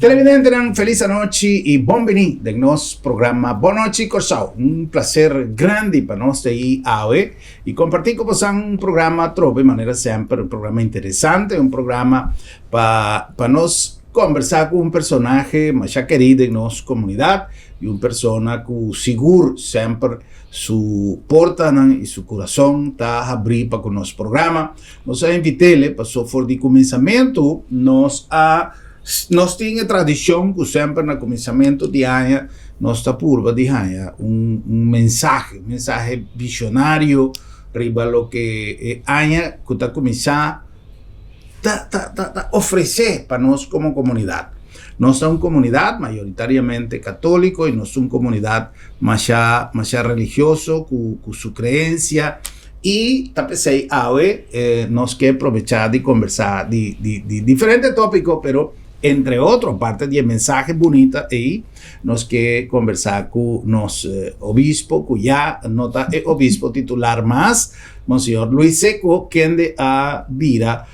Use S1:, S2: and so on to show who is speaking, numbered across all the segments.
S1: Televidente, feliz noche y bienvenido de nuestro programa Boa Noite Corsao. Un placer grande para nosotros ahí hoy y compartir con vosotros un programa de manera siempre un programa interesante, un programa para nos conversar con un personaje más querido de nuestra comunidad y una persona que seguro siempre su porta y su corazón está abierto para nuestro programa. Nos invitele, pasó por el comenzamiento, nós temos tradição que sempre no começamento de ano nós está purva de ano mensagem visionário riba lo que ano que está começar a oferecer para nós como comunidade. Nós somos uma comunidade majoritariamente católica e nós somos uma comunidade mais religiosa com sua crença. E pensei, hoje nós queremos aproveitar de conversar de diferentes tópicos, pero entre outros, parte de mensagens bonitas, aí nós queremos conversar com nosso obispo, que já não é obispo titular, mas Monsenhor Luis Seco, quem vira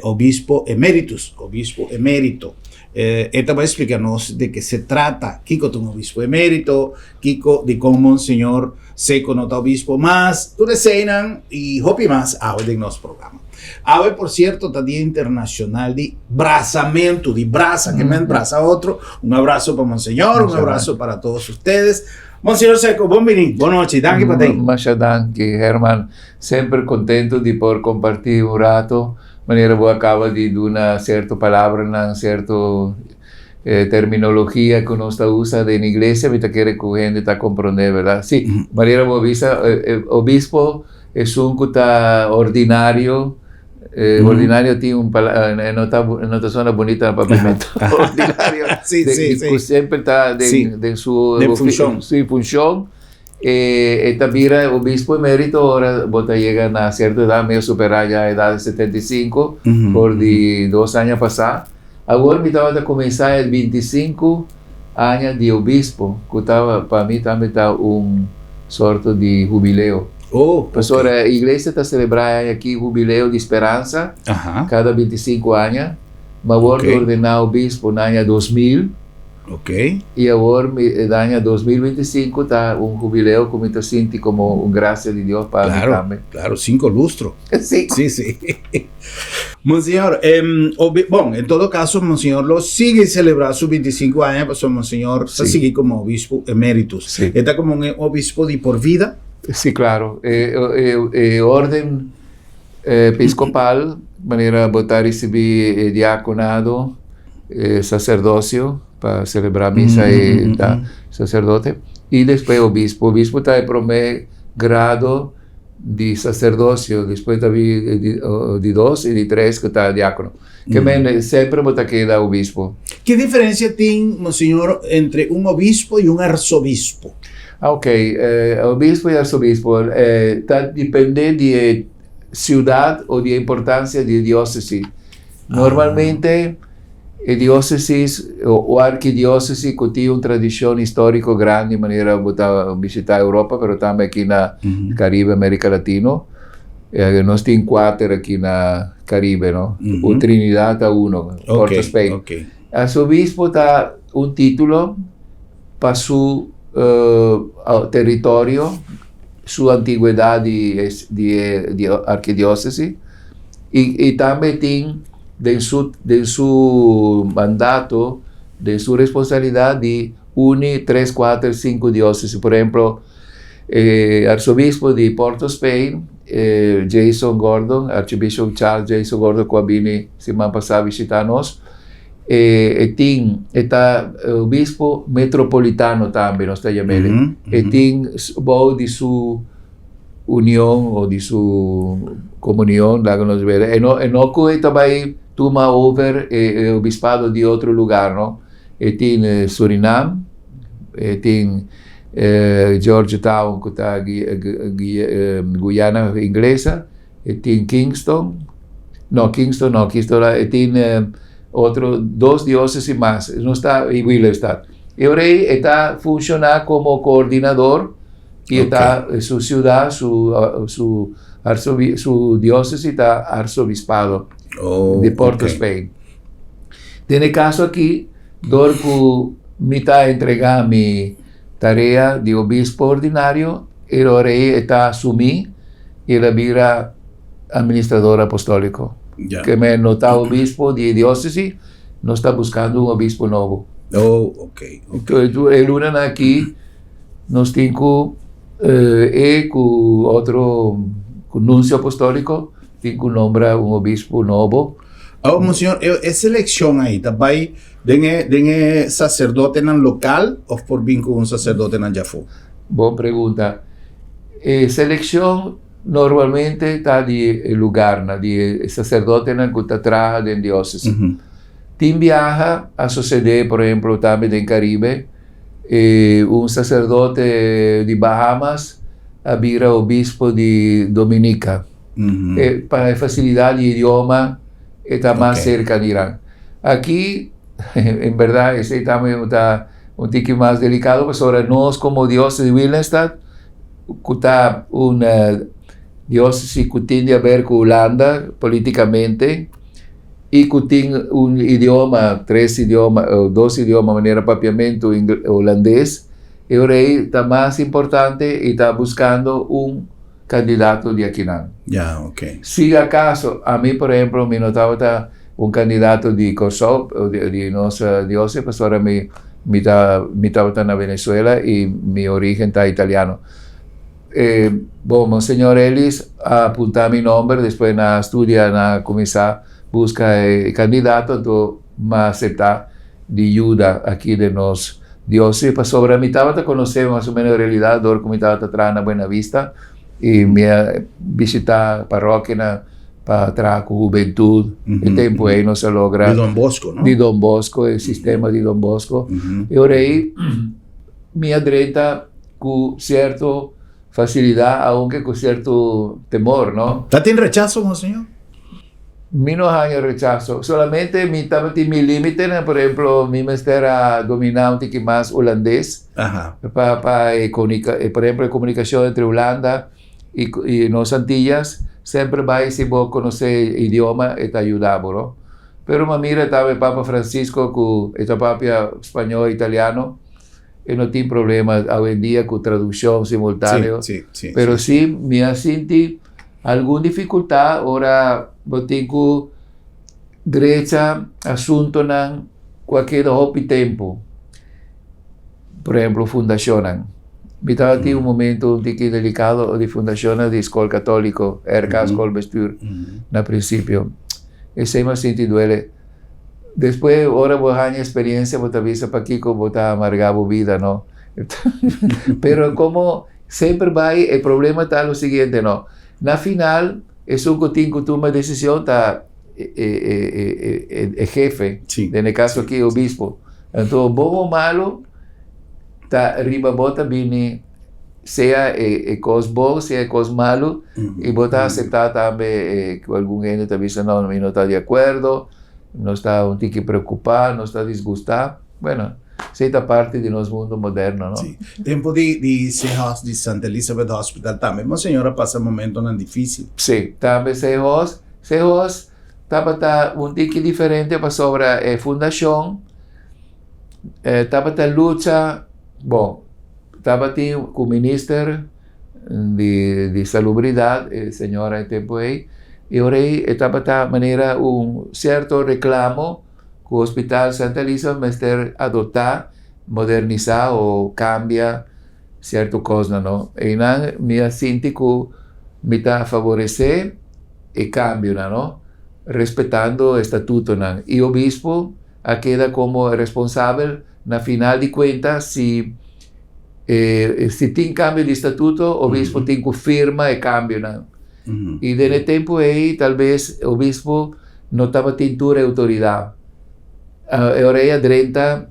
S1: obispo eméritus, obispo emérito. Esta vai explicar-nos de que se trata, Kiko é um obispo emérito, Kiko de como Monsenhor Seco não é obispo, mas tudo ensinam e hopi mais hoje no nosso programa. Hoje, por certo, está Dia Internacional de Braçamento, de braça, que me abraça outro. Um abraço para Monsenhor, um abraço para todos vocês. Monsenhor Seco, bem-vindo, boa noite, danke para ti.
S2: Muchas danke, Herman. Sempre contento de poder compartir um rato. Maneira boa acaba de dar uma certa palavra, uma certa terminologia que nós usa na igreja, mas que a gente está compreendendo, verdade? Sim, maneira boa vista, obispo é um que está ordinário. Ordinário tem nota zona bonita no papamento. Ordinário,
S1: sim.
S2: Sempre está de sua função. Esta vira obispo emérito, ahora bota llega a cierta edad, medio superar ya a edad de 75, por de 2 años pasar. Agora me estaba a comenzar el 25 años de obispo, que estaba, para mí también está un sorto de jubileo. Pues ahora la iglesia está celebrando aquí jubileo de esperanza, cada 25 años. Me voy a ordenar obispo en el año 2000. E agora, no ano 2025, está jubileo que me sinto como graça de Deus para mim também.
S1: Claro, 5 lustros.
S2: Sim.
S1: Monsenhor, bom, em todo caso, Monsenhor lo sigue celebrando sus 25 anos, pues Monsenhor sigue como obispo eméritus. Está como um obispo de por vida?
S2: Sim, claro. Ordem episcopal, maneira botar receber diaconado, sacerdócio, para celebrar misa e sacerdote, e depois obispo. O obispo está em primeiro grado de sacerdócio, depois está de 2 e de 3 que está diácono. Que sempre está aqui da obispo.
S1: Que diferença tem, Monsenhor, entre um obispo e um arcebispo?
S2: Obispo e arcebispo está dependendo de cidade ou de importância de diócese. Normalmente, a diócesis o arquidiócesis que tem uma tradição histórica grande de maneira de visitar a Europa, mas também aqui na Caribe, América Latina. Nós temos 4 aqui na Caribe, não? O Trinidad está 1, Port of Spain. Arcebispo está um título para seu território, sua antiguidade de arquidiócesis, e também tem de su mandato, de su responsabilidad de unir 3, 4, 5 diócesis. Por ejemplo, arzobispo de Port of Spain, Jason Gordon, Archbishop Charles Jason Gordon, que vino semana passada visitar-nos, está obispo metropolitano também, nós está chamando. E tem voz de sua união ou de sua comunhão, lá que nós vemos. E não que também toma over o bispado de outro lugar, não? E tem Suriname, tem Georgetown, que está Guiana Inglesa, e tem Kingston, e tem outro 2 dióceses mais, não está em Willemstad. E o rei está funcionando como coordenador e está sua cidade, su diócesis está arzobispado de Port of Spain. Tiene caso aquí Dorku mita entregar mi tarea de obispo ordinario, y orei está asumí y la vira administrador apostólico.
S1: Ya.
S2: Que me nota obispo de diócesis, no está buscando un obispo nuevo.
S1: Oh, ok.
S2: Entonces, el lunes aquí nos tengo otro nuncio apostólico, tengo nombra un obispo nuevo.
S1: Oh, Monseñor, esa elección ahí, ¿también de sacerdote en el local o por vínculo un sacerdote en el Jafo?
S2: Buena pregunta. Selección normalmente está de lugar, de sacerdote en el que trabaja en diócesis. Tim viaja a suceder, por ejemplo, también en Caribe, un sacerdote de Bahamas a vira obispo de Dominica. Para facilidad de idioma, está más cerca de Irán. Aquí, en verdad, ese también está un tique más delicado, pues ahora nos como diócesis de Willemstad, que está una diócesis que tiene que ver con Holanda políticamente, y que tiene un idioma, 2 idiomas de manera propiamente holandés, y ahora está más importante y está buscando un candidato de Aquinán.
S1: Ya, ok.
S2: Si acaso, a mí, por ejemplo, me notaba un candidato de Kosovo, de nuestra diócesis, pues ahora me estaba en Venezuela y mi origen está italiano. Monseñor Ellis apunta mi nombre, después estudia, comienza busca candidato, entonces me acepta de ayuda aquí de nos diócesis. Pues sobre mi estaba conocemos más o menos en realidad, ahora como estaba atrás en Buena Vista, y me visita parroquia para trabajar con juventud. El tiempo ahí no se logra.
S1: De Don Bosco, ¿no?
S2: De Don Bosco, el sistema de Don Bosco. Y ahora ahí me adreta con cierta facilidad, aunque con cierto temor, ¿no?
S1: ¿Está en rechazo, Monseñor?
S2: Menos años rechazo. Solamente mi límite, por ejemplo, mi maestro era dominar un tique más holandés.
S1: Ajá.
S2: Por ejemplo, comunicación entre Holanda y las Antillas, siempre va a si vos conocer idioma, te ayuda, ¿no? Pero mira, estaba el Papa Francisco, que es Papa español e italiano, y no tiene problema hoy en día con traducción simultánea.
S1: Sí.
S2: Pero sí, me sentí alguna dificultad, ahora tengo derecha asunto en cualquier tiempo. Por ejemplo, fundación. Estaba en un momento un tique delicado de fundación de escuela católico, escuela bestuur, al principio. Ese me sentí duele. Después, ahora voy a experiencia, voy a avisar para aquí como voy a amargar la vida, ¿no? Pero como siempre va, el problema está lo siguiente, ¿no? Na final, es un que toma decisión, está el jefe, en el caso aquí, obispo. Entonces, bueno o malo, está arriba bota viene sea cos bom, sea cos malo, y bota aceptar también que algún gente te dice no está de acuerdo, no está un tique preocupado, no está disgustado. Bueno, esta parte de nuestro mundo moderno, ¿no?
S1: Sí. Tiempo de Sejos de Santa Elizabeth Hospital también, Monseñora, pasa un momento tan difícil.
S2: Sí, también Sejos estaba un tique diferente para sobre fundación, estaba lucha, estaba con el ministro de salubridad, señora en tiempo ahí, y ahora estaba de manera un cierto reclamo que el Hospital Santa Elizabeth debe adoptar, modernizar o cambiar ciertas cosas, ¿no? Y me siento que me está favorecer el cambio, ¿no? Respetando el estatuto, ¿no? Y el obispo queda como responsable, na final de cuentas, si tiene cambio de estatuto, el obispo tiene que firmar el cambio, ¿no? Y desde el tiempo ahí, tal vez el obispo no estaba tintura de autoridad. Ahora ella drenta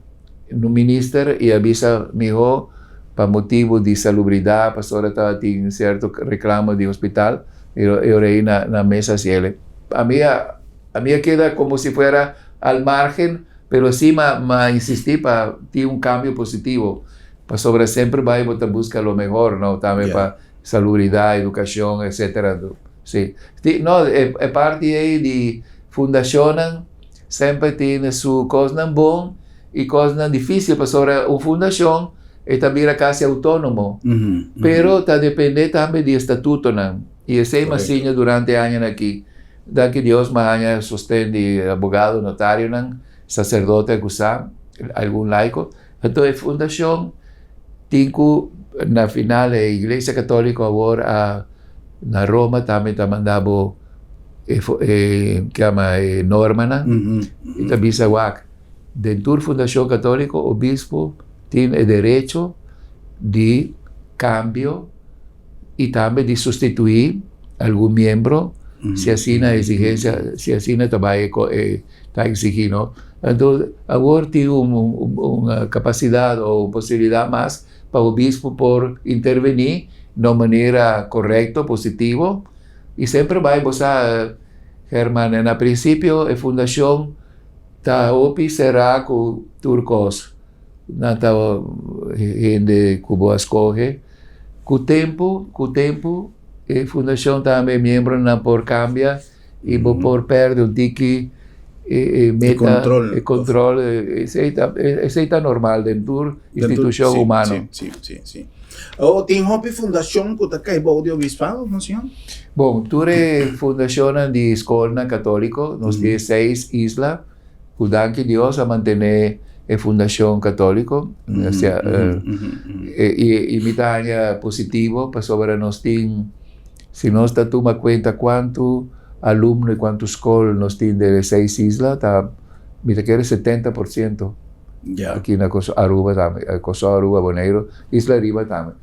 S2: un ministro y avisa mi hijo para motivo de salubridad, pastora estaba en cierto reclamo de hospital, y ahora ahí na mesa cielo. A mí queda como si fuera al margen, pero sí me insistí para tener un cambio positivo. Para sobre siempre va a buscar lo mejor, ¿no? También para salubridad, educación, etc. Sí. No, parte ahí de fundación siempre tiene su cosa buena y cosas difíciles sobre una fundación, también era casi autónomo, pero depende también del estatuto, y ese más durante años aquí, da que Dios más años sostén de abogado, notario, sacerdote, acusado, algún laico, entonces fundación, tinku, na final, la Iglesia Católica ahora na Roma también te mandaba norma, y también se va. Dentro de Fundación Católica, obispo tiene derecho de cambio y también de sustituir algún miembro si así la exigencia, si así está exigido. Entonces, ahora tiene una capacidad o posibilidad más para el obispo por intervenir de manera correcta, positiva, y siempre va a pasar, Germán, en el principio la fundación será con turcos, no gente que escoge, con tiempo, la fundación también miembro por cambia y por perder un tiki meta, control, ese está normal dentro de institución humana.
S1: Sí. O tem hopi fundación que está caído de obispado, ¿no señor?
S2: Bom, ture fundación de escola católico, nos tiene 6 islas, que Dios a mantener la fundación católico, y mi tarea positivo para sobre nos tiene, si nos está toma cuenta cuánto alumno y cuánto escuela nos tiene de 6 islas, mira que era 70%. Aquí en Aruba también, Aruba, Bonaire, Isla Riba también.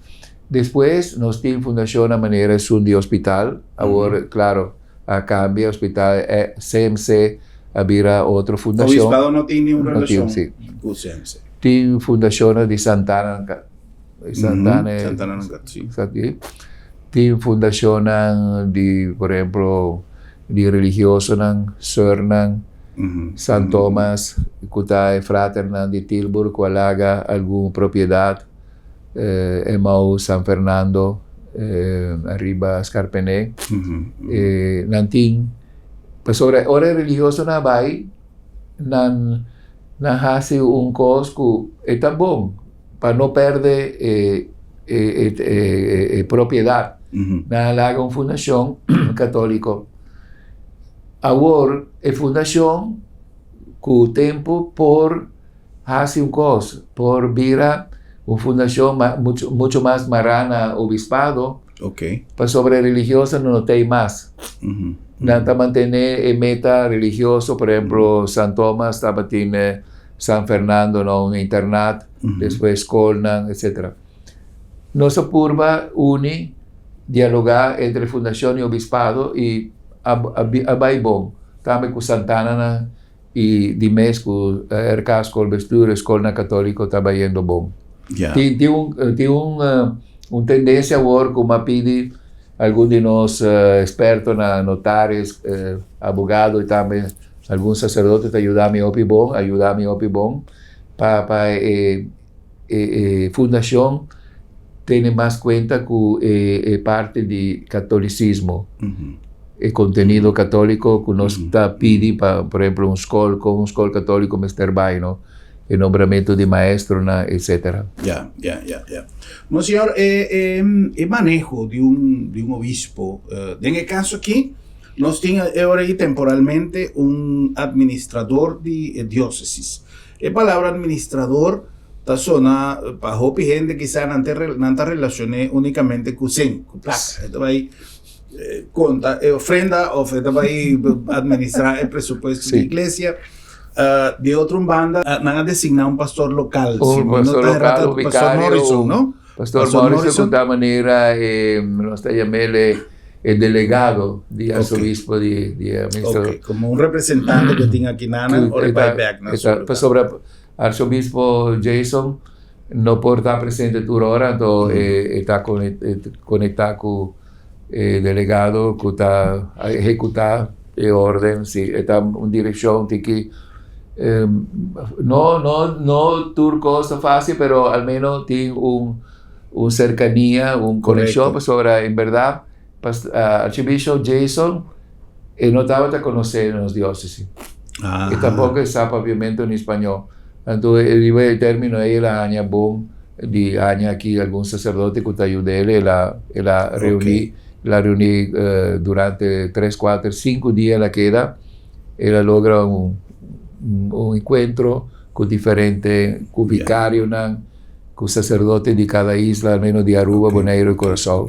S2: Después nos tiene fundación a manera de hospital, ahora claro, a cambio hospital CMC había otra fundación.
S1: El obispado no tiene una relación
S2: con CMC. Tiene fundación de Santana,
S1: sí.
S2: Tiene fundación de, por ejemplo, de religiosos, Sörnan, San Tomás, Cutae, Fraternan de Tilburg, Cualaga, alguna propiedad, Emmaus, San Fernando, arriba Scarpené, Nantín. Pues sobre hora religiosa na vai, nan hace un cosco, es tan bom, para no perder propiedad. Na haga una fundación católico. Ahora, la fundación, con el tiempo, por hacer un cosa, por vira una fundación mucho más marana, obispado, para sobre religiosa no hay más. Nada mantener meta religioso, por ejemplo, San Tomás, tiene San Fernando, ¿no? Un internat, después Colnan, etc. Nuestra purba dialogar entre fundación y obispado y abaibon, también con Santana y Dimes, con Ercasco, el Vestur, Escola Católico, está yendo bom. Tiene una tendencia ahora como pide algunos de los expertos, notarios, abogados y también algunos sacerdotes ayudarme a opibon para fundación tiene más cuenta con parte de catolicismo. El contenido católico que nos pide, por ejemplo, un escola católico, Mr. Baino, el nombramiento de maestro, etc.
S1: Ya. Monseñor, el manejo de un obispo, en el caso aquí, nos tiene ahora temporalmente un administrador de diócesis. La palabra administrador está zona para gente quizá no está relacionada únicamente con plata. Esto va ahí conta ofrenda para administrar el presupuesto de la iglesia. De otra banda, van a designar un pastor local.
S2: Pastor local,
S1: Pastor Morrison, ¿no?
S2: Pastor Morrison, de esta manera, nos llamémosle el delegado de arzobispo de administrador.
S1: Como un representante que tiene aquí nada,
S2: sobre arzobispo Jason, no puede estar presente toda hora, entonces está conectado con el delegado que está ejecutando el orden, está en dirección de que no turco es fácil, pero al menos tiene una cercanía, una conexión sobre, en verdad, Archibishop Jason no estaba a conocer en los diócesis. Y tampoco sabe obviamente en español. Entonces, il termino è la agna bon di agna chi algún sacerdote che ti aiuta la riunì durante 3, 4, 5 giorni la queda e la logra un incontro con differenti vicario, con sacerdote di cada isla, almeno di Aruba, Bonaire e Curaçao.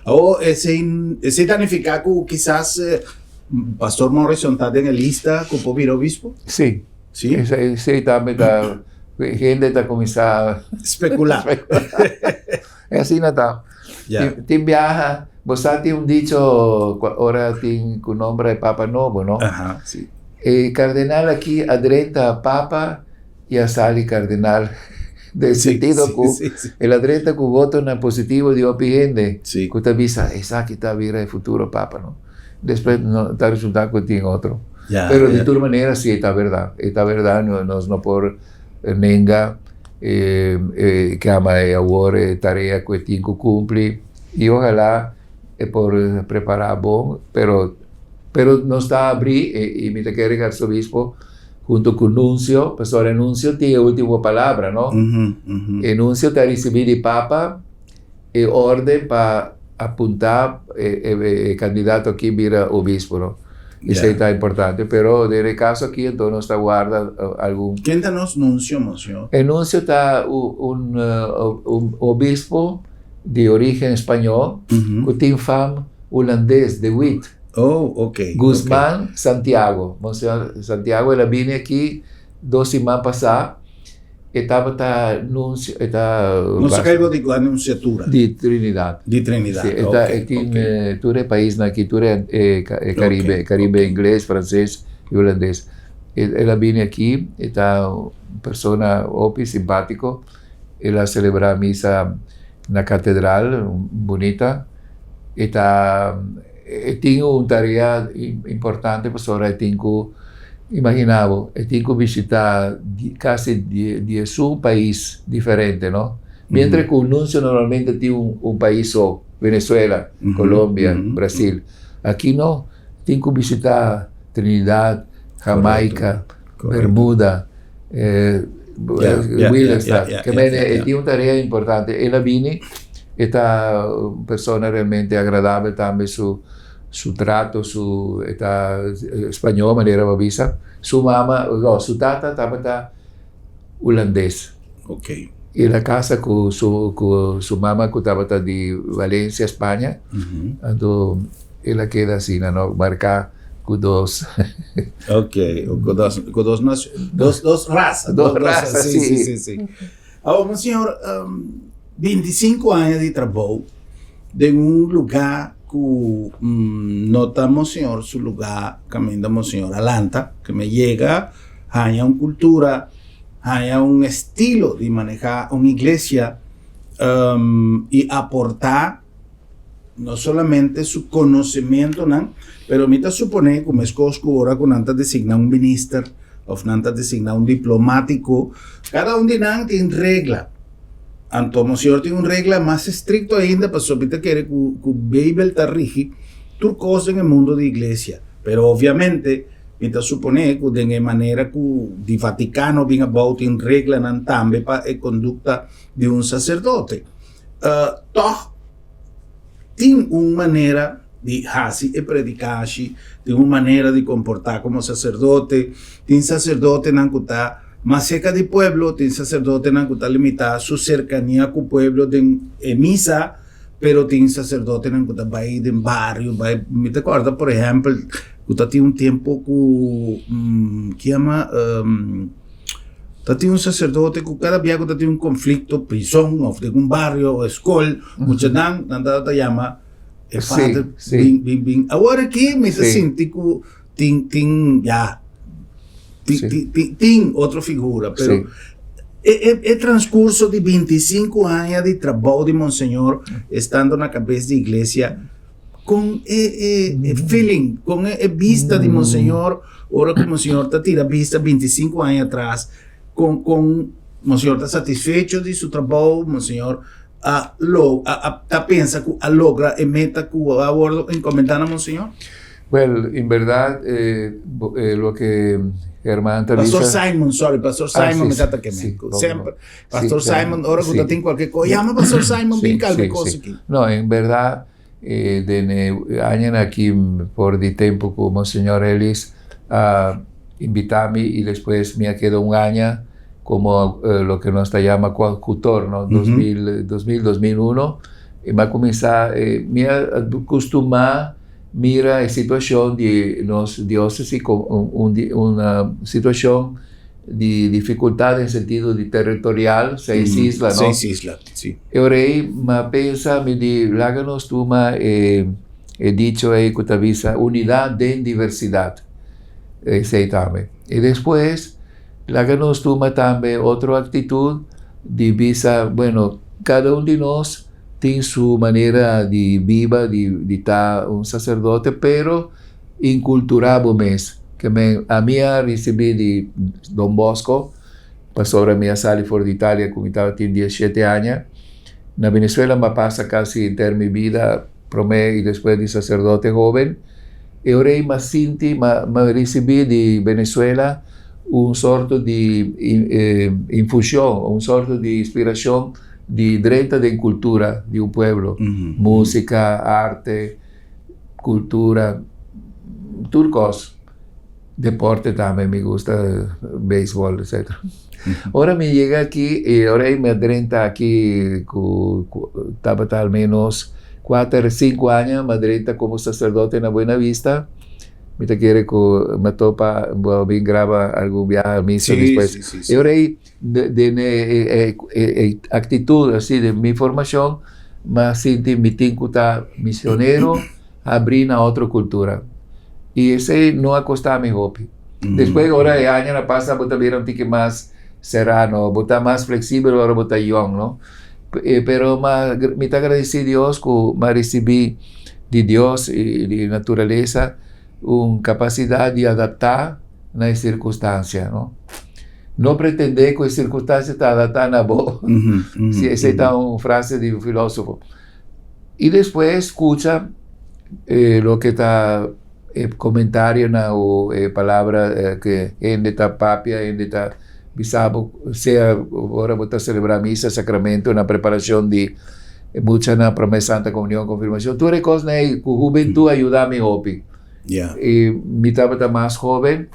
S1: O ese significa que quizás Pastor Morrison está en la lista que può vir obispo?
S2: Sì.
S1: Sì?
S2: Sì, también está, gente está comienzando a
S1: especular.
S2: E así no está. Ti viaja, vos ti un dicho, ora ti con nombre de Papa Novo, ¿no?
S1: Ajá, sí.
S2: El cardenal aquí adrenta a Papa y a Sali cardenal. Del sentido que el adrenta que voto en positivo de opi gente, que te avisa, esa que está vira el futuro Papa, ¿no? Después no está resultando que tiene otro. Pero de todas maneras sí está verdad, no por nenga que ama ahora tarea que tiene que cumplir y ojalá por preparar bon, pero no está a abrir y me te quiere el arzobispo junto con Nuncio, pastor Nuncio tiene última palabra, ¿no? El Nuncio te recibir de Papa y orden para apuntar candidato aquí mira obispo, ¿no? Eso está importante, pero en el caso aquí entonces no está guarda algún...
S1: ¿Quién está nos Nuncio, monsieur?
S2: El Nuncio está un obispo de origen español, que tiene fama holandés, de Wit.
S1: Oh, ok.
S2: Guzmán Santiago. Monsieur Santiago, él vino aquí 2 semanas pasadas. Estaba Nuncio,
S1: no se caigo de anunciatura.
S2: De Trinidad.
S1: De Trinidad.
S2: Sí, tú eres país, aquí tú eres Caribe, inglés, francés y holandés. Él vino aquí, está una persona simpático. Él celebra misa en la catedral, bonita. Tiene una tarea importante, pues ahora tengo, imaginaba, tengo que visitar casi 10 países diferentes, ¿no? Mientras que un nuncio normalmente tiene un país, Venezuela, Colombia, Brasil. Aquí no, tengo que visitar Trinidad, Jamaica, Bermuda, Willemstad, que tiene una tarea importante. Él viene, esta persona realmente agradable también, su trato, está español, manera babisa. Su mamá, su tata está holandés.
S1: Ok.
S2: Y la casa con su mamá que estaba de Valencia, España. Entonces, él queda así, ¿no? Marca con dos.
S1: Ok, con dos razas.
S2: Dos razas, sí.
S1: Ahora, señor, 25 años de trabajo en un lugar que notamos, señor, su lugar, caminamos, señor, Alanta, que me llega, hay una cultura, hay un estilo de manejar una iglesia y aportar no solamente su conocimiento, ¿no? Pero me supone, como es que ahora con antes designar un ministro, o antes designar un diplomático, cada uno tiene regla. Entonces, señor, tiene una regla más estricta ainda, para que quiere que Biblia está rigi tu cosa en el mundo de iglesia. Pero obviamente, me supone que de manera que el Vaticano viene a tiene regla también para la conducta de un sacerdote. Toch, tiene una manera de hacer y predicar, tiene una manera de comportar como sacerdote, tiene sacerdote que está más cerca del pueblo, tiene sacerdote que está limitado su cercanía con el pueblo en misa, pero tiene sacerdote que está ahí en barrio. Me acuerdo, por ejemplo, que tiene un tiempo que llama, tiene un sacerdote que cada día que tiene un conflicto, prisión, o de un barrio, o escuela, muchas te llama el padre. Sí. Ahora aquí me siente que tiene otra figura, pero el transcurso de 25 años de trabajo de Monseñor, estando en la cabeza de iglesia, con el feeling, con vista de Monseñor, ahora que Monseñor está tira vista 25 años atrás, con Monseñor está satisfecho de su trabajo, Monseñor piensa que logra la meta que a bordo encomendar a Monseñor.
S2: Bueno, en verdad, lo que Germán Talisa...
S1: Pastor Simon, me trata que
S2: sí,
S1: me... Sempre, Pastor Simon, ahora que tem qualquer coisa, llama Pastor Simon, bien calme cosa aqui.
S2: No, en verdad, de años aquí por de tiempo con Monseñor Ellis, invitame y después me quedó un año como lo que nos llama coadjutor, ¿no? 2000-2001, y me comenzar, me acostumar mira la situación de nos diócesis con una situación de dificultad en sentido de territorial, 6 islas, ¿no?
S1: 6 islas, sí.
S2: Y ahora me pensa, me di, láganos toma, he dicho ahí que avisa unidad de diversidad, también. Y después, láganos toma también otra actitud de visa, bueno, cada uno de nosotros tiene su manera de viva, de estar un sacerdote, pero inculturado mes. Que a mí recibí de Don Bosco, pastor a mí sali fuera de Italia, cuando estaba 17 años. En Venezuela me pasa casi entera mi vida, promé y después de sacerdote joven. Y ahora me recibí de Venezuela un sorto de infusión, un sorto de inspiración de derecho de cultura de un pueblo, música, arte, cultura, turcos, deporte también me gusta, béisbol, etc. Ahora me llega aquí y ahora me adrenta aquí, estaba al menos 4 o 5 años, me adrenta como sacerdote en la Buenavista. Me te quiere que me topa, bien graba algún viaje a misa después. Sí. Y ahora de actitud así de mi formación, me sentí mi tincuta misionero, abrir a otra cultura. Y ese no acostaba mi hobby. Después, ahora de años pasa, pues también un tique más serrano, botar más flexible, ahora botar young, ¿no? Pero me te agradecí a Dios que me recibí de Dios y de naturaleza una capacidad de adaptar a las circunstancias, ¿no? No pretender que las circunstancias te adaptan a vos. Esa es una frase de un filósofo. Y después escucha lo que está comentario o palabra que en esta papia, en esta bisabo, sea ahora voy a celebrar misa, sacramento, una preparación de mucha na promesa, Santa Comunión, confirmación. Tú eres cosa de juventud ayuda a mi hobby.
S1: Yeah.
S2: Y mi estaba más joven,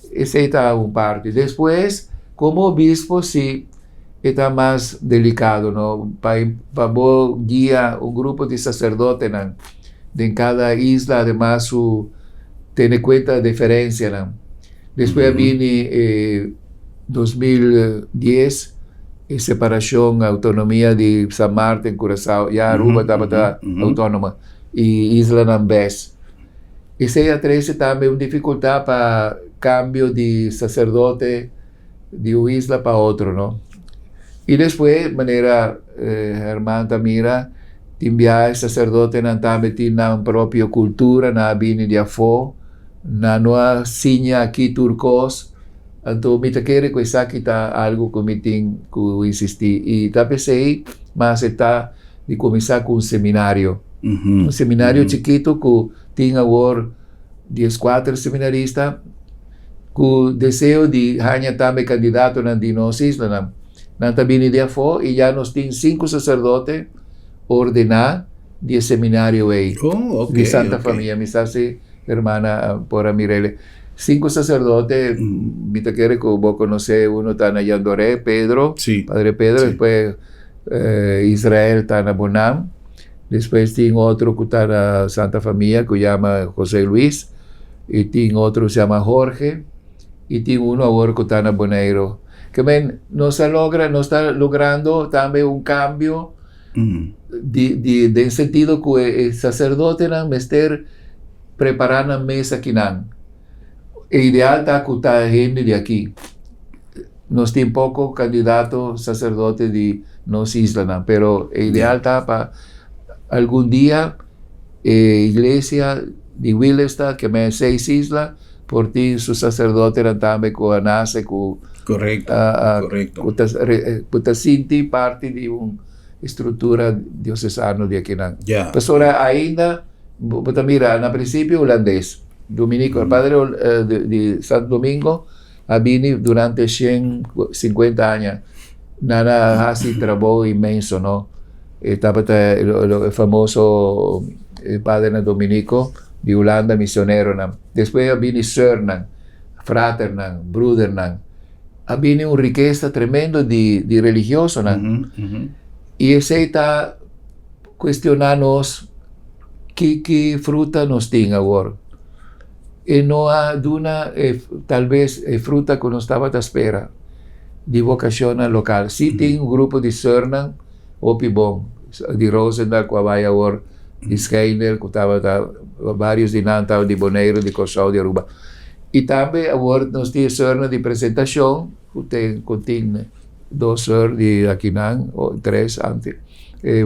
S2: ese está un parte. Después, como obispo, sí, está más delicado, ¿no? Para guía un grupo de sacerdotes, ¿no? De cada isla, además, tiene cuenta de diferencia, ¿no? Después viene 2010, separación, autonomía de San Martín, Curazao, ya Aruba estaba autónoma, y Isla Nambés. Y se atreve también una dificultad para cambio de sacerdote de una isla para otro, ¿no? Y después, de manera, Germán Tamira, enviar sacerdote también tiene una propia cultura, na viene de afo, na no siña aquí turcos, entonces me te quiere que está algo que me tengo que insistir. Y también sei, mas está de comenzar con un seminario. Un seminario chiquito que tiene ahora 14 seminaristas con deseo de ganar también candidato en Dinosis, también de afo, y ya nos tienen 5 sacerdotes ordenados de seminario ahí, de Santa Familia, mi sase hermana por Mirele. 5 sacerdotes, me te quiere que vos conocés, uno está en Yandoré, Pedro, sí. Padre Pedro, sí. Después Israel está en Bonam, después tiene otro que está en Santa Familia, que se llama José Luis, y tiene otro que se llama Jorge, y tiene uno ahora que está en Boneiro. Que ven, no está logrando también un cambio de sentido que el sacerdote no esté preparando la mesa aquí. El ideal está que está gente de aquí. Nos tiene poco candidatos sacerdotes de nos islas, pero el ideal está para algún día iglesia de Willestad, que me 6 islas, por ti su sacerdote también que nace
S1: correcto.
S2: Que sinti parte de una estructura diocesana de aquí. Pues ahora ainda mira, na principio holandés, dominico, el padre de Santo Domingo, vini durante 150 años, nada así trabajo inmenso, ¿no? Estaba el famoso padre dominico de Holanda, misionero, ¿no? Después vini Sörnan, Fraternan, Brudernan, vini una riqueza tremenda de religioso, ¿no? Y ese está cuestionando qué fruta nos tiene ahora. E não há duna, talvez, fruta que não estava à espera de vocação local. Se tem grupo de Sörnan, bom, de Roosendaal, que vai agora, de Schijner, que estava vários de Nantal, de Bonaire, de Corsau, de Aruba. E também agora nós temos Sörnan de apresentação, que tem 2 Sörnan de Aquinan, ou 3 antes.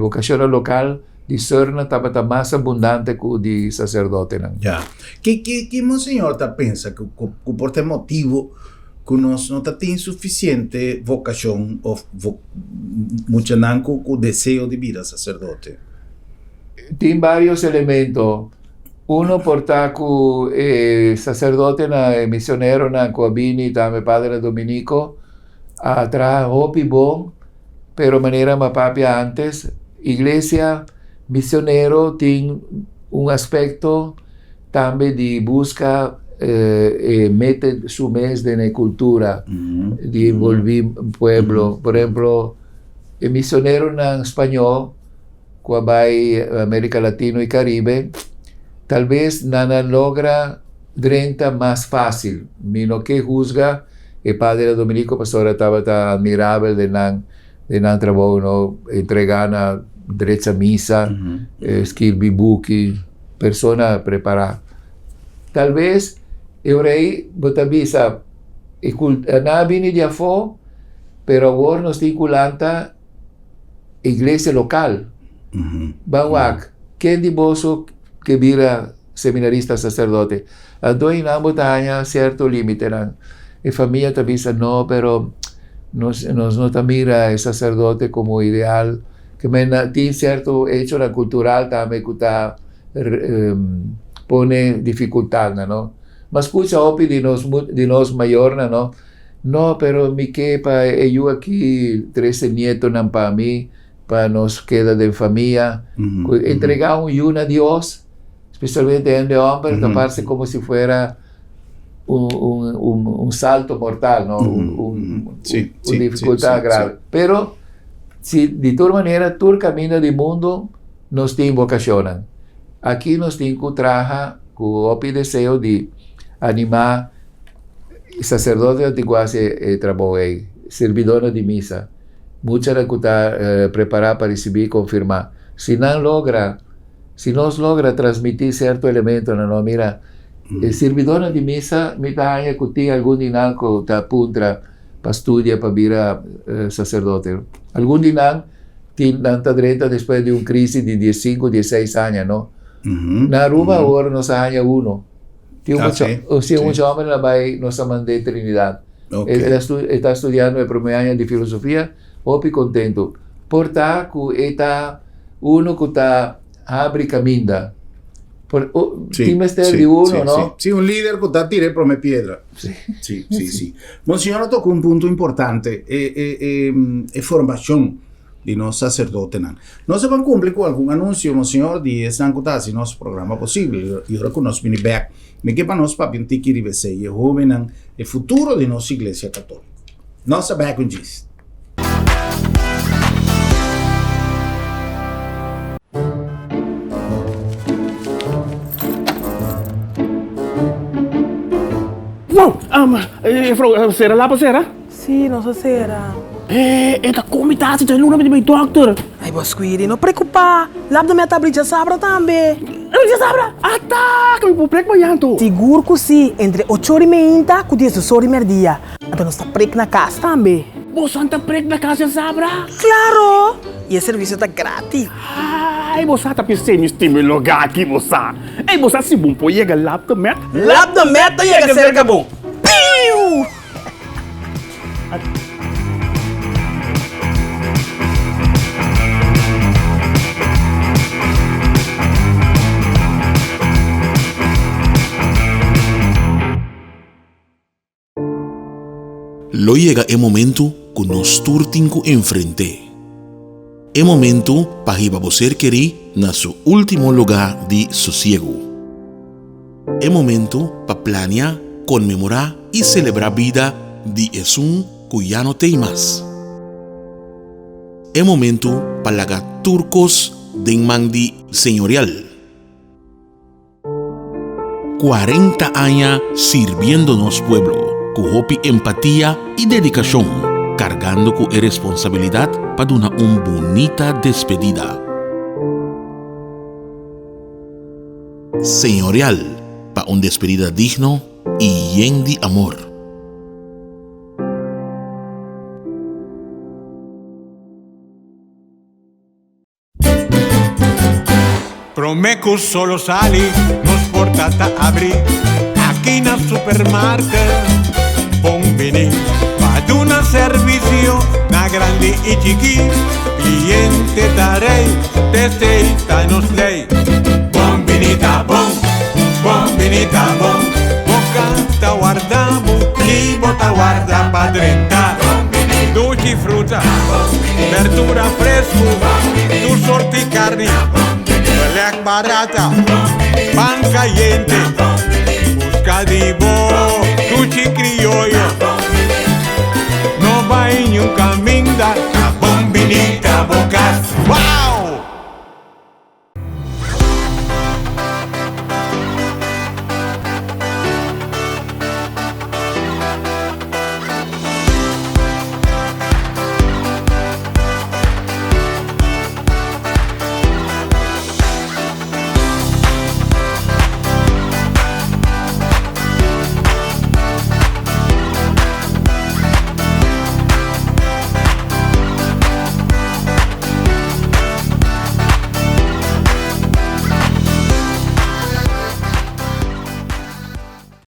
S2: Vocação local, de Sörnan estava mais abundante que o de sacerdote.
S1: Ya. Que monsenhor pensa que por este motivo que nós não tem suficiente vocação ou muito não com o desejo de vida sacerdote?
S2: Tem vários elementos. Uno por estar com sacerdote, missionário, com a Bini, também padre dominico, atrás, hopi bom, pero maneira mais papia antes, igreja, misionero tem aspecto também de busca mete su mes de cultura, de envolver pueblo. Por exemplo, el misionero en español, cuando va a América Latina y Caribe, tal vez nada logra drenta más fácil, mino que juzga el padre dominico, pastor estaba admirable de nan trabajo, ¿no? Entregando derecha misa, escribir buki, persona preparada. Tal vez, eu rei, botabisa, na vini de afo, pero agora nos vinculanta igreja local. Bawak, quem de bolso que vira seminarista sacerdote? Ando em Nambotanha, certo limite, e família tabisa, no, pero nos não mira el sacerdote como ideal, que tem certo hecho na cultural também que pone dificuldade, não? Mas escucha opi de nós maior, não? No, pero mi quepa, eu aqui 13 nietos não para mim, para nos queda de família, entregar yuna a Deus, especialmente en de hombre, taparse como si fuera un salto mortal, ¿no? Una dificultad grave. Pero, si de toda manera, todo el camino del mundo nos tiene vocación. Aquí nos tiene que trabajar con el deseo de animar sacerdote antiguos trabajo, servidores de misa. Muchas que preparar para recibir y confirmar. Si nos logra transmitir cierto elemento, no, mira, el servidor de misa, me da que tiene algún dinan que te apunta para estudiar, para vir sacerdote. Algún dinan tiene tanta dreta después de una crisis de 15, 16 años, ¿no? Na Aruba ahora nos aña uno. Muchos hombres nos mandé Trinidad. Está estudiando el primer año de filosofía, opi contento. Por tanto, está uno que está abre camino. Tiene mestre de uno, ¿no?
S1: Sí, un líder que está tirando por piedra. Sí. Monseñor tocó un punto importante, formación de los sacerdotes. No se van a cumplir con algún anuncio, Monseñor, de esta si no es programa posible. Y ahora con nos viene back. Me que para nos papi un tiki rivese y joven el futuro de nuestra iglesia católica. No se back con gist.
S3: Wow, será lá, será?
S4: Sì, non so se era.
S3: Esta comitasse c'è l'una di miei doctor.
S4: Ai, Bosquiri, non preoccupare. L'abdo mi tablica sabra também.
S3: Tablica sabra? Attacca, mi può preoccupiare.
S4: Sicuro que sim, entre 8 ore e meia e 10 ore e meia. Então nós está preco na casa também.
S3: Você está preco na casa sabra?
S4: Claro! E o serviço está grátis.
S3: Ai, você está pensando em lugar aqui, você. Ei, você se bom pode chegar lá do meta?
S4: Lá do meta chega cerca bom. Piu!
S5: Lo llega el momento que nos turtinco enfrente. El momento para que você querer na su último lugar de sosiego. El momento para planear, conmemorar y celebrar vida de Jesús que ya no tem más. El momento para lagar turcos de mandi señorial. 40 años sirviéndonos pueblo, con hopi empatía y dedicación, cargando con responsabilidad para dar una bonita despedida. Señorial, para una despedida digno y lleno de amor.
S6: Promeco solo sali, nos portata apri, aquí na supermarket, bombini, ad una servizio, na grandi y chiqui, cliente darei, testeita nos lei, bombinita bom, bocata guardamo, y bota guarda pa 30, dolci frutta, verdura fresco, tu sorti carni, Black barata, pan caliente, buscadivo, dulce criollo. No va en un camino, a bombinita bocas. ¡Wow!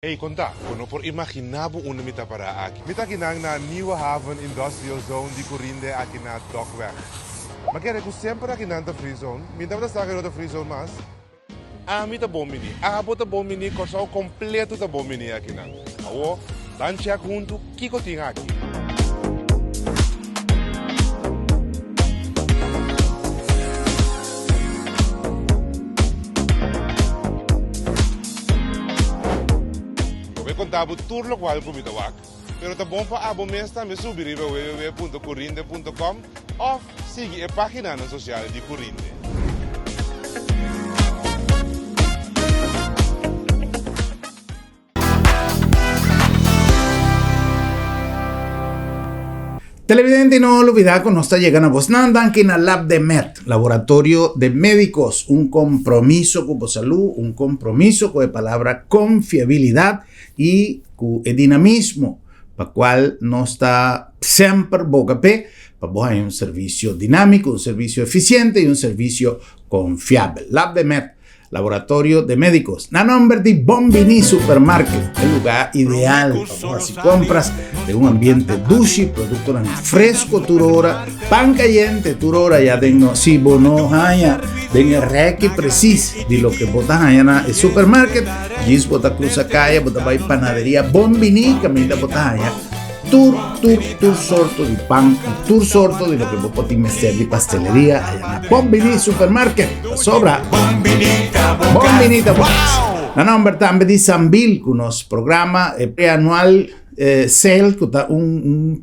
S7: Hey, conta, kono por imaginabo una mita para aqui. Mita kinang na nieuwe haven industrial zone di Corinde aqui na Dockweg. Maar kijk, ik sempre aqui na free zone. Minta para estar aqui free zone mas. A mita bombini. A bota bombini corso completo da bombini aqui na. Awo, dan check junto kiko tinga aqui. Contavo tour lo qual comida wak. Pero tá bom para abo mês também subir em www.corinde.com ou seguir a página social de Corinde.
S1: Televidente, no olvidar que nos está llegando a vos nandan que en el Lab de Met, Laboratorio de Médicos, un compromiso con salud, un compromiso con la palabra confiabilidad y con el dinamismo, para cual no está siempre boca pe, para vos hay un servicio dinámico, un servicio eficiente y un servicio confiable. Lab de Met, Laboratorio de Médicos, na nombre de Bombini Supermarket, el lugar ideal para si compras de un ambiente dulce, producto fresco turora, pan caliente turora, ya tengo si bono haya, den requi precis de lo que botas haya na el supermarket, gis bota cruza calle, bota vai panadería Bombini, camita botas haya, tur sorto de pan, tur sorto de lo que vos podés meter de pastelería allá en Bombini Supermarket, la sobra Bombinita Box. La nombre también de Sambil, que nos programa preanual sale, que está una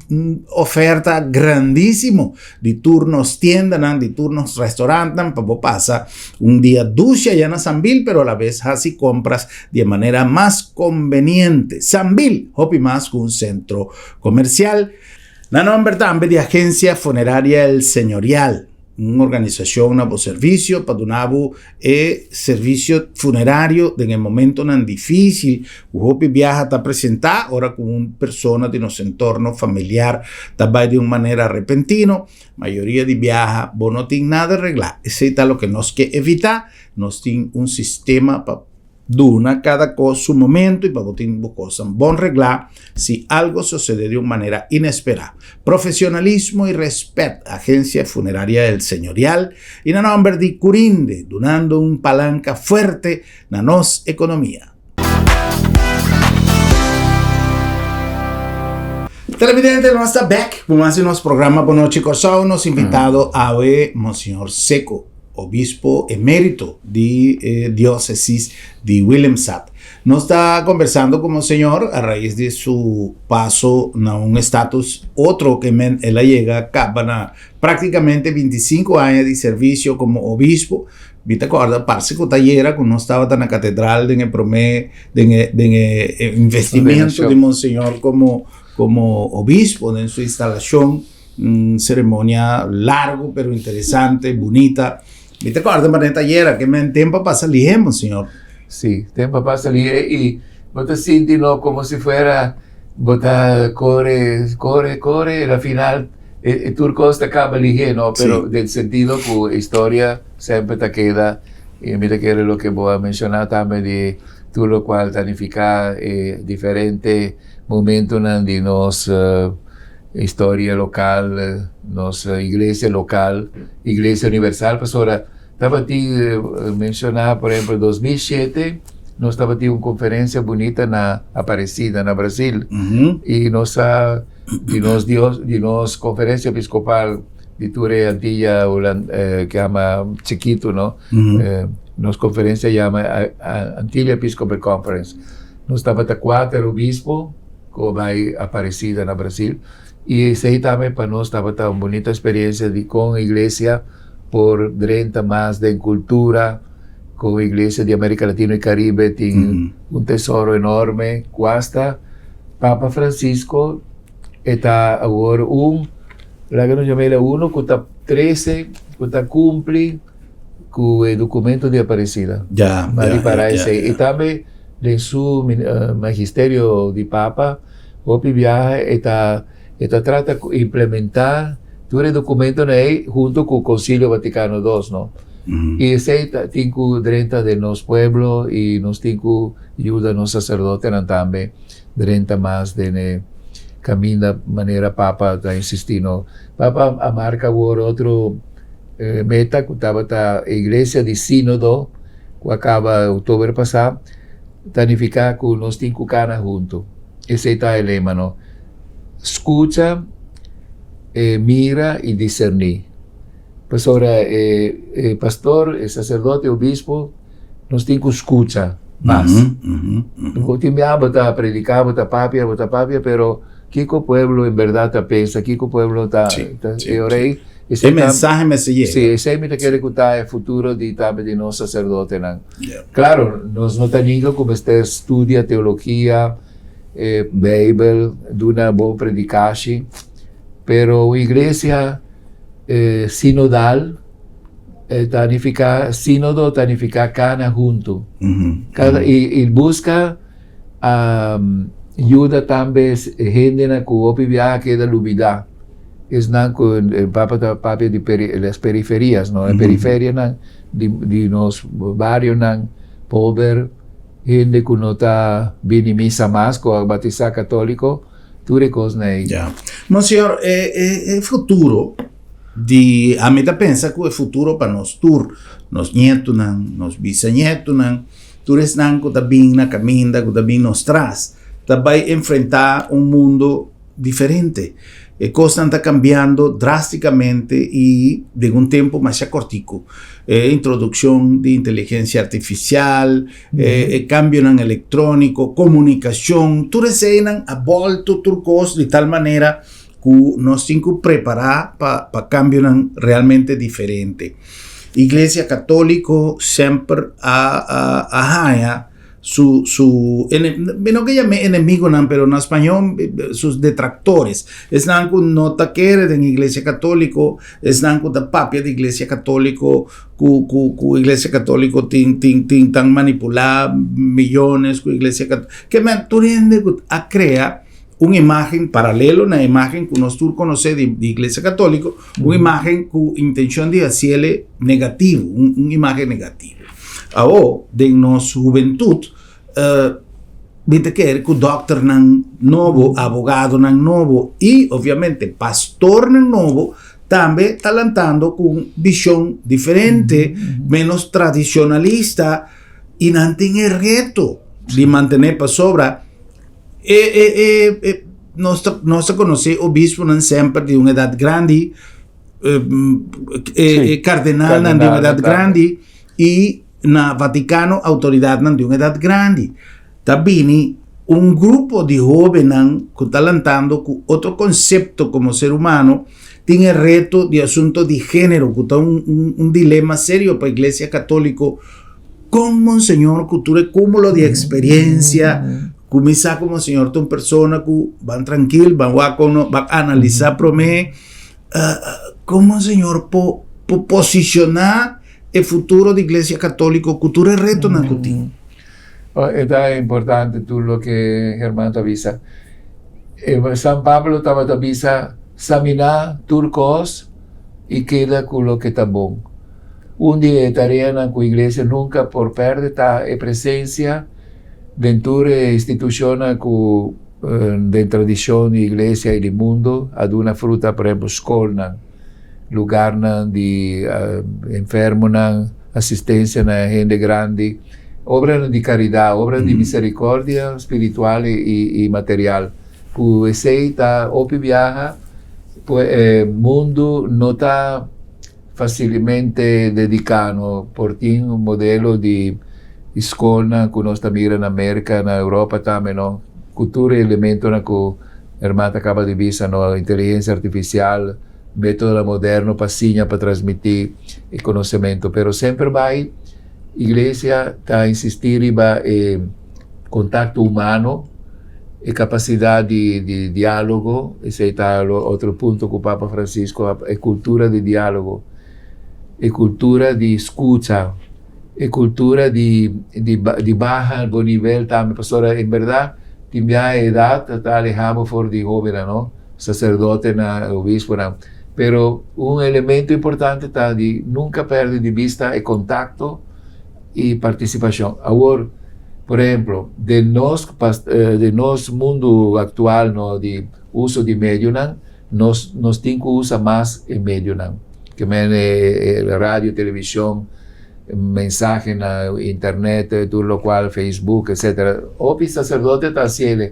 S1: oferta grandísimo de turnos tiendas, de turnos restaurantes, para vos pasar un día dulce allá en Sambil, pero a la vez así compras de manera más conveniente. Sambil, hopi más que un centro comercial. La nombre también de Agencia Funeraria El Señorial, una organización, un servicio para donar servicio funerario en el momento tan difícil. Uhopi viaja a presentar ahora con una persona de nuestro entorno familiar, también de una manera repentina. Mayoría de viaja, vos no tiene nada de arreglar. Ese es lo que nos que evitar. Nos tiene un sistema para duna cada cosa su momento y para botar cosas bon reglar si algo sucede de una manera inesperada. Profesionalismo y respeto. Agencia Funeraria del Señorial y na nombre de Corinde, donando un palanca fuerte na nos economía. Televidente, nós está back com mais nosso programa Boa Noite Corsao. Nos invitado a Monsenhor Seco, obispo emérito de diócesis de Willemstad. Nos está conversando con Monseñor a raíz de su paso a un estatus otro que él llega acá, prácticamente 25 años de servicio como obispo. ¿Viste acorda? Parce que tallera cuando estaba en la catedral de investimento de Monseñor como obispo en su instalación, ceremonia largo pero interesante, bonita. ¿Viste acorda? Para tallera que en tiempo pasa lié, Monseñor.
S2: Sí, tiempo pasa lié y vos sientes como si fuera corre, al final el turco está acaba lié, ¿no? Pero del sentido que historia siempre te queda, y mira que era lo que voy a mencionar también de todo lo cual planificar diferentes momentos de nuestra historia local, nuestra iglesia local, iglesia universal. Pues ahora, estaba aquí mencionar, por ejemplo, en 2007, nos estaba aquí una conferencia bonita en Aparecida, en Brasil, y nos conferencia episcopal de Ture Antilla, que llama Chiquito, ¿no? Nos conferencia llama Antilla Episcopal Conference. Nos estaba 4 obispos, como vai Aparecida en Brasil, y ese también para nosotros estaba una bonita experiencia con iglesia por 30 más de cultura, con iglesia de América Latina y Caribe, tiene un tesoro enorme. Cuesta Papa Francisco está ahora la que nos llamé uno que está 13, que está cumple con el documento de Aparecida. Y también en su magisterio de Papa, Hopi viaje está trata de implementar todo el documento ahí junto con el Concilio Vaticano II, ¿no? Y ese tiene 30 de los pueblos y nos tiene ayuda a los sacerdotes también 30 más de camina manera Papa está insistiendo. Papa marca otro meta que estaba la iglesia de sínodo que acaba octubre pasado, planificar con los 5 canas juntos. Ese está el lema, ¿no? Escucha, mira y discernir. Pues ahora, pastor, el sacerdote, obispo, nos tiene que escuchar más. Continuamos a predicar, a papia, pero ¿qué pueblo en verdad te piensa? ¿Qué pueblo está?
S1: Ese mensaje me sigue.
S2: Sí, ese me quiere contar el futuro de los sacerdotes. Claro, nos no tenemos como estudia teología, Bible, de una buena predicación, pero iglesia sinodal, sínodo tanifica cana junto. Y busca ayuda también gente que hoy viaja da lubida. Es con el Papa de las periferias, ¿no? En periferia de los barrios pobres, gente que no está bien misa más con batizar católico, tú cosas ahí.
S1: Ya. Monseñor, el futuro a mí te pensa que el futuro para nos nietos, nos bisnietos, tú eres que también na caminda, que también nos tras, te va a enfrentar un mundo diferente. Cosas están cambiando drásticamente y de un tiempo más cortico. Introducción de inteligencia artificial, cambio en electrónico, comunicación, tú resenan a volto turcos de tal manera que nos tiene que preparar para cambio realmente diferente. Iglesia católica siempre ha no que llame enemigo, pero en español sus detractores están con nota que en iglesia católica, están con la papia de iglesia católica, cu iglesia católica tin tan manipular millones, cu iglesia católica que me atiende a crear una imagen paralela, una imagen que nosotros conocemos de iglesia católica, una imagen con intención de hacerle negativo, una imagen negativa. Ahora, de nuestra juventud, viste que el doctor novo, abogado novo y obviamente pastor novo, también talantando con visión diferente, menos tradicionalista y no tiene el reto de mantener para sobra nós conhece obispo não sempre de uma idade grande, cardenal não de uma idade grande, e na Vaticano autoridade não de uma idade grande. Também um grupo de jovens que está lançando com outro conceito como ser humano, tem reto de assunto de gênero, que está um dilema sério para a Igreja Católica, com Monsenhor, cultura e cúmulo de experiência, começar com Monsenhor, tem pessoas que vão tranquilo, vão analisar para mim, como Monsenhor pode posicionar o futuro da Igreja Católica, cultura e reto na cultura.
S2: É importante tudo o que Germán avisa. San Pablo estava avisa examinar turcos e queda com o que está bom. Dia tarea na igreja nunca por perder a presença dentro da instituição de tradição da igreja e do mundo, ad una fruta, por exemplo, escola, lugar de enfermo, assistência na gente grande, obra de caridade, obra de misericórdia espiritual e material. Que esse está op viaja, pues mundo não está facilmente dedicado por ter modelo de escola que nós também na América, na Europa também, no? Cultura e elemento na que o irmão acaba de ver, no? Inteligência artificial, método moderno para transmitir o conhecimento, pero sempre vai igreja está a insistir em contato humano e capacidade de diálogo. Esse é outro ponto que o Papa Francisco é cultura de diálogo, é cultura de escuta, é cultura de baja bom nível também. Pastora, em verdade, tem a idade está alejado fora de jovem, não? Sacerdote, obispo, não? Pero elemento importante está de nunca perder de vista o contato e participação. Agora, por exemplo, de nosso mundo atual, no, de uso de médio, nós temos que usar mais o médio, que é rádio, televisão, mensagem na internet, tudo o qual, Facebook, etc. O sacerdote está cielo,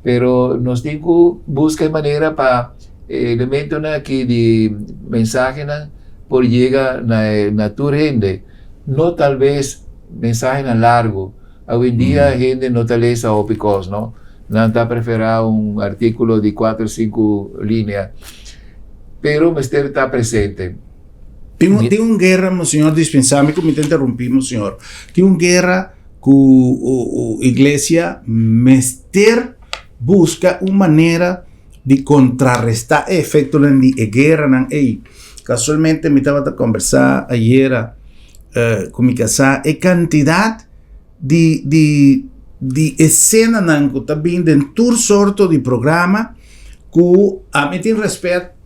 S2: pero nós temos que buscar maneira para elemento aqui de mensagem por chegar na tua gente. Não talvez mensagem largo. Hoje em dia a gente não está lendo ópicos, não? Não está preferando artículo de 4 ou 5 linhas. Pero o mistério está presente.
S1: Tem uma guerra, Monsenhor, dispensa-me que me interrompimos, Senhor. Tem uma guerra que a igreja busca uma maneira de contrarrestar o efeito da guerra. Casualmente, me estava a conversar ayer com minha casa, a quantidade de escena que está vindo em todo sorto de programa que a mim tem respeito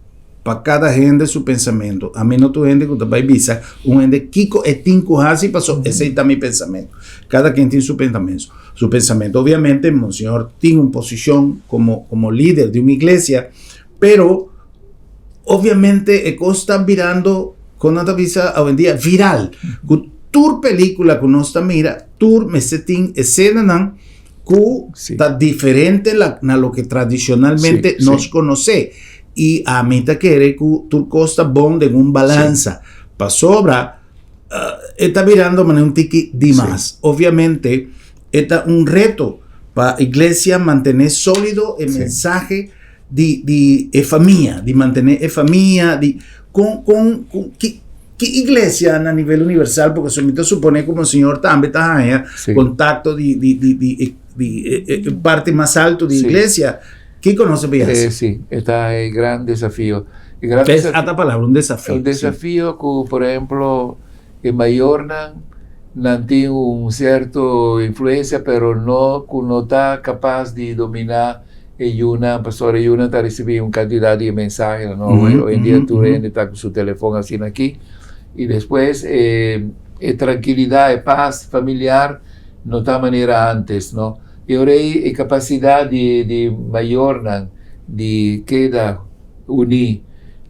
S1: para cada gente seu pensamento. A mim não tem gente que vai visar gente Kiko e Tinko Hasi passou, esse é meu pensamento. Cada quem tem seu pensamento. Obviamente, Monsenhor tem uma posição como líder de uma igreja, pero obviamente a coisa está virando com a visa hoje em dia viral. Toda película que nós está mira, toda tem escena que está diferente na lo que tradicionalmente nós conhecemos. E a mim está querendo que tudo costa bom de balança. Para sobra, está virando um tique demais. Obviamente, está reto para a igreja manter sólido o mensagem de família, de manter a família, que igreja a nível universal, porque somente supone que o Senhor também está aí, contato de parte mais alto da igreja. ¿Qué conoce Villas?
S2: Sí, este es gran desafío.
S1: Es esta palabra, un desafío.
S2: Un desafío que, por ejemplo, en Mayorna no tiene una cierta influencia, pero no está capaz de dominar una pastora y una está recibiendo una cantidad de mensajes, ¿no? Hoy en día tú está con su teléfono así aquí, y después tranquilidad, paz familiar no está manera antes, ¿no? E ora a capacidade de maior de queda unir,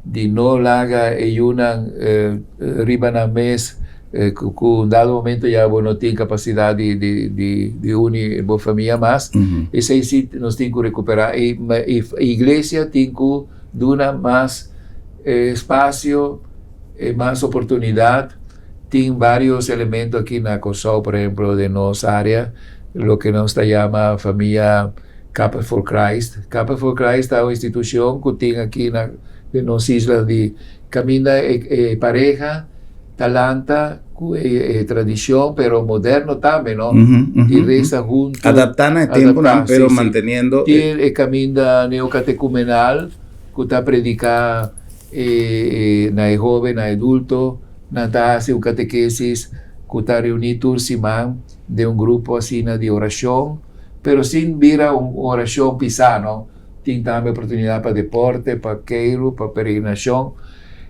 S2: de não largar e una riba na mês com dado momento já não tem capacidade de unir a família mais, isso aí sim nós temos que recuperar. E a igreja tem que dar mais espaço, mais oportunidade. Tem vários elementos aqui na Corsau, por exemplo, de nossa área, o que nós chama família Capa for Christ. Capa for Christ é uma instituição que tem aqui na nossas islas de caminha pareja, talanta, tradição, pero moderno também, não? E reza junto.
S1: Adaptando a tempo, não, pero manteniendo.
S2: Tem o caminho neocatecumenal, que está a predicar na jovem, na adulto, na hace uma catequesis, que está a reunir tursimã de um grupo assim de oração, pero sem vira uma oração pisano. Tem também oportunidade para deporte, para queiro, para peregrinação.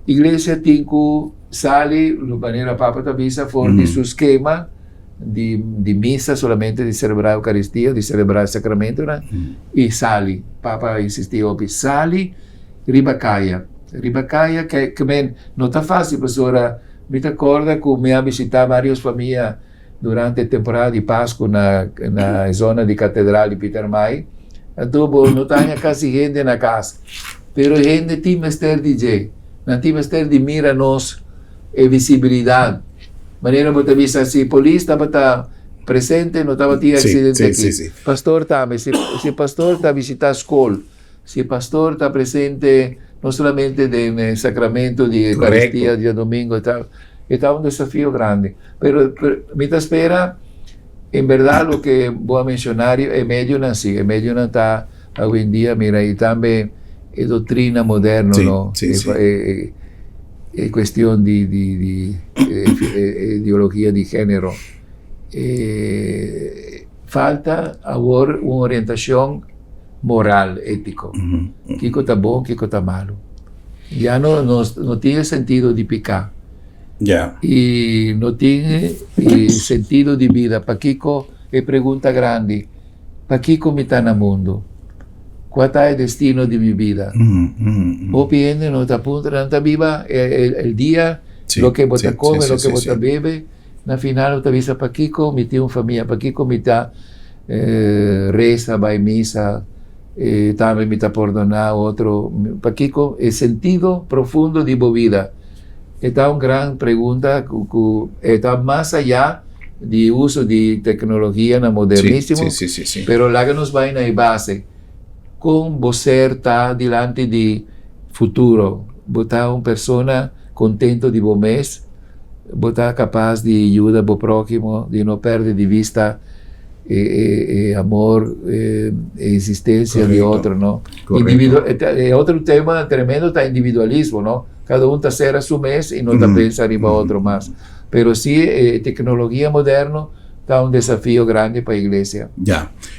S2: Igreja tem que sair, de maneira Papa Tabisa, fora de seu esquema de missa, solamente de celebrar a Eucaristia, de celebrar o sacramento, né? E sali. Papa insistiu, sali, ribacaia. Ribacaia, que não está fácil, professora. Me recorda que me ha visitado várias famílias durante a temporada de Páscoa na zona de Catedral de Peter May. Então, não tinha quase gente na casa. Pero gente tem mestre DJ. Não tem mestre de mira nos visibilidade. Maneira que você assim, polícia estava presente, não estava tendo acidente aqui.
S1: Sim.
S2: Pastor também, se pastor está a visitar a escola, se pastor está presente não somente no sacramento de Eucaristia, dia domingo e tal, está um desafio grande. Pero me espera, em verdade, o que vou mencionar é meio não assim, é meio não está hoje em dia, mira, e também é doutrina moderna, não? É questão de ideologia de gênero. Falta agora uma orientação moral, ético. Kiko está bom, Kiko está malo. Já não tem sentido de picar. E não tem sentido de vida. Para Kiko é pergunta grande. Para Kiko me está no mundo? Qual é o destino de minha vida? O piende não está punto, não está viva o dia, o que você come, o que você bebe. Na final, você avisa para Kiko, me tem uma família. Para Kiko me está reza, vai missa, também me está perdonar outro. Para Kiko, é sentido profundo de minha vida. Esta é uma grande pergunta que está mais allá de uso de tecnologia na moderníssimo, pero lá que nos vai na base. Com você está diante de futuro, você é uma pessoa contente de bom mês, você é capaz de ajudar o próximo, de não perder de vista amor, existência de outro, não? Outro tema tremendo está individualismo, não? Cada um está ser a seu mês e não está pensando em outro mais. Pero sim, tecnologia moderna está um desafio grande para a igreja.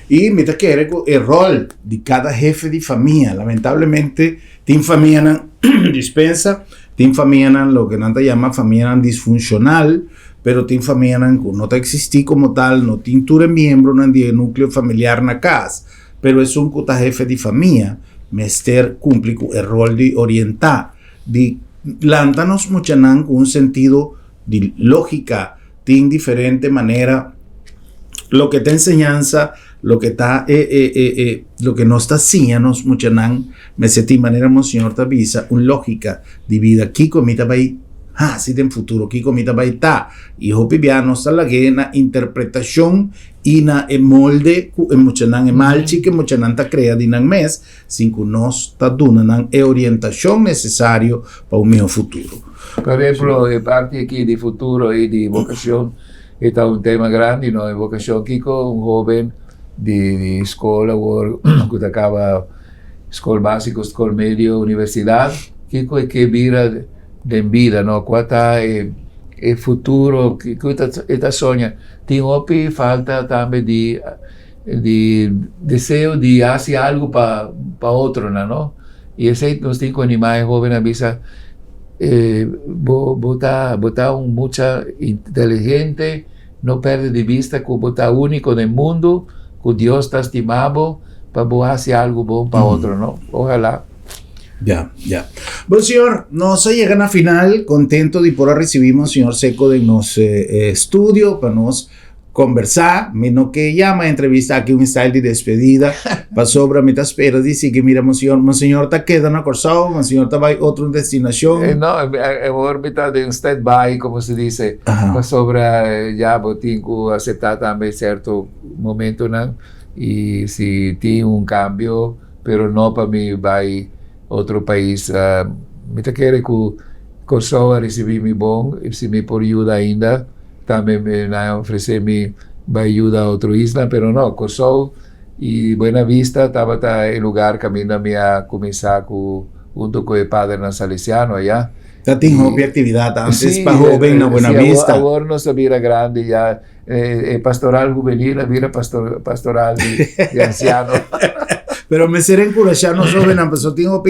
S1: E me está querendo o rol de cada jefe de família. Lamentavelmente, tem família na dispensa, tem família na lo que não chama família disfuncional, pero tem família que não está existir como tal, não tem todo membro no núcleo familiar na casa, pero é um que jefe de família, mester cumpre o rol de orientar, de lantarnos mucho com sentido de lógica, tem diferente manera lo que está enseñanza, lo que está lo que nos está enseñando mucho me sentí manera Monseñor Tabisa una lógica de vida Kiko mita vai si tem futuro Kiko mita vai ta y hopi piano sta la que na interpretación y na molde mucho malchi que mucho ta crea di nan mes sin que nos está dando orientación necesario para un mejor futuro.
S2: Por ejemplo, parte aquí de futuro y de vocación está un tema grande, ¿no? En vocación, Kiko, un joven de escuela, que acaba escuela básica, escuela medio, universidad. Kiko es que mira de vida, ¿no? ¿Cuál está el futuro? Kiko está soña. Tiene falta también de deseo de hacer algo para otro, ¿no? Y ese nos tiene que animar joven a visa. Botar mucha inteligente, no perde de vista que botar único del mundo, que Dios está estimado para hacer algo bom para otro, ¿no? Ojalá.
S1: Ya. Bueno, señor, nos llegan a final, contento de por recibimos señor Seco de nos estudio para nos conversar, menos que llama entrevista aquí un style de despedida, para sobre a mitad espera, dice que mira, monseñor está quedando a Corsao, monseñor está va a otra destinación.
S2: No, ahora mitad de un stand-by, como se dice, para sobre ya botinco aceptar también cierto momento, ¿no? Y si tiene un cambio, pero no para mí va a otro país, me quiere que Corsao a recibir mi bon, y si me por ayuda ainda, también me ofrece mi ayuda a otra isla, pero no, Corsao y Buena Vista estaba el lugar que a mí me ha comenzado junto con el padre Salesiano allá.
S1: Ya tengo actividad antes para joven a Buena Vista.
S2: Ahora no se mira grande ya, pastoral juvenil, mira pastoral de anciano.
S1: Pero me seré encorajarnos joven, empezó tengo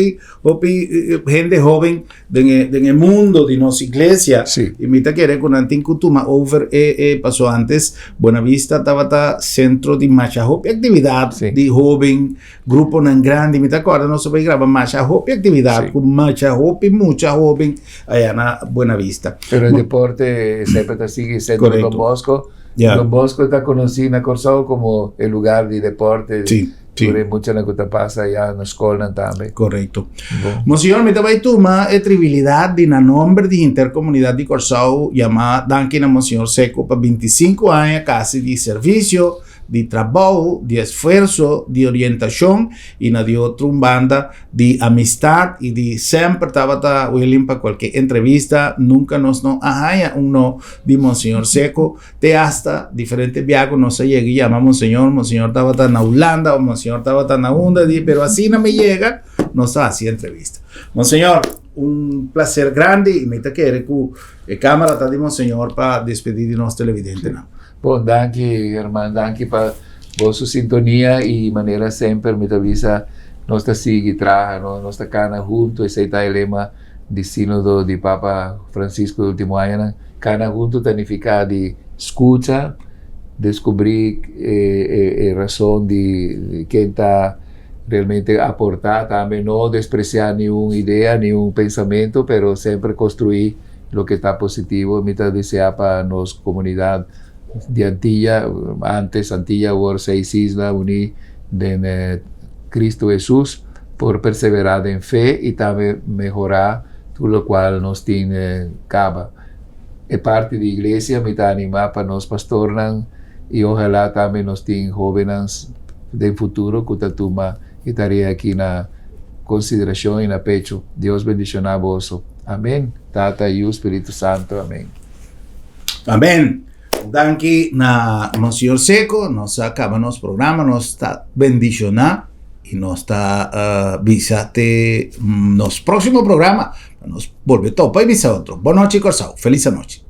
S1: gente joven en el mundo de nuestra iglesia.
S2: Sí.
S1: Y me quiere con antincutuma over pasó antes Buena Vista estaba centro de macha hopi actividad de joven grupo nan grande. Me acuerdo no se ve graba macha hopi actividad con macha hopi mucha joven allá en Buena Vista.
S2: Pero el deporte siempre sigue siendo Don Bosco.
S1: Yeah.
S2: Don Bosco está conocido en Corsao como el lugar de deporte.
S1: Sí.
S2: Mucha la que pasa allá en la escuela también.
S1: Correcto. Monseñor, me daba tuma trivialidad de na nombre de intercomunidad de Corsao llamada Dankin a Monseñor Seco para 25 años casi de servicio, de trabajo, de esfuerzo, de orientación y na de otra banda de amistad y de siempre estaba willing para cualquier entrevista, nunca nos no ajaya un no de Monseñor Seco, de hasta diferentes viajes no se llega y llama Monseñor estaba tan a Holanda o Monseñor estaba tan a Hunda, pero así no me llega, no está así entrevista. Monseñor, un placer grande y me te quiere que cámara está de Monseñor para despedir de los televidentes. ¿No?
S2: Bom, danke, hermano, danke para su sintonía y manera siempre me avisa nos sigue traja, nos cana junto, ese es el lema del sínodo de Papa Francisco del último año, cana junto significa de escucha, descubrir razón de quién está realmente aportar, también no despreciar ni una idea, ni un pensamiento, pero siempre construir lo que está positivo, mientras desea para nos comunidad de Antilla, antes Antilla, ahora 6 islas unidas en Cristo Jesús, por perseverar en fe y también mejorar todo lo cual nos tiene caba. Es parte de la iglesia, me está animada para nos pastornan y ojalá también nos tienen jóvenes del futuro que tatuma estaría aquí en la consideración y en la pecho. Dios bendicionar a vos. Amén. Tata y Espíritu Santo. Amén.
S1: Amén. Danke na Monseñor Seco, nos acaba nos programa, nos está bendicionar y nos está visate nos próximo programa, nos vuelve todo para visar otro. Buenas noches, Corsao. Feliz noche.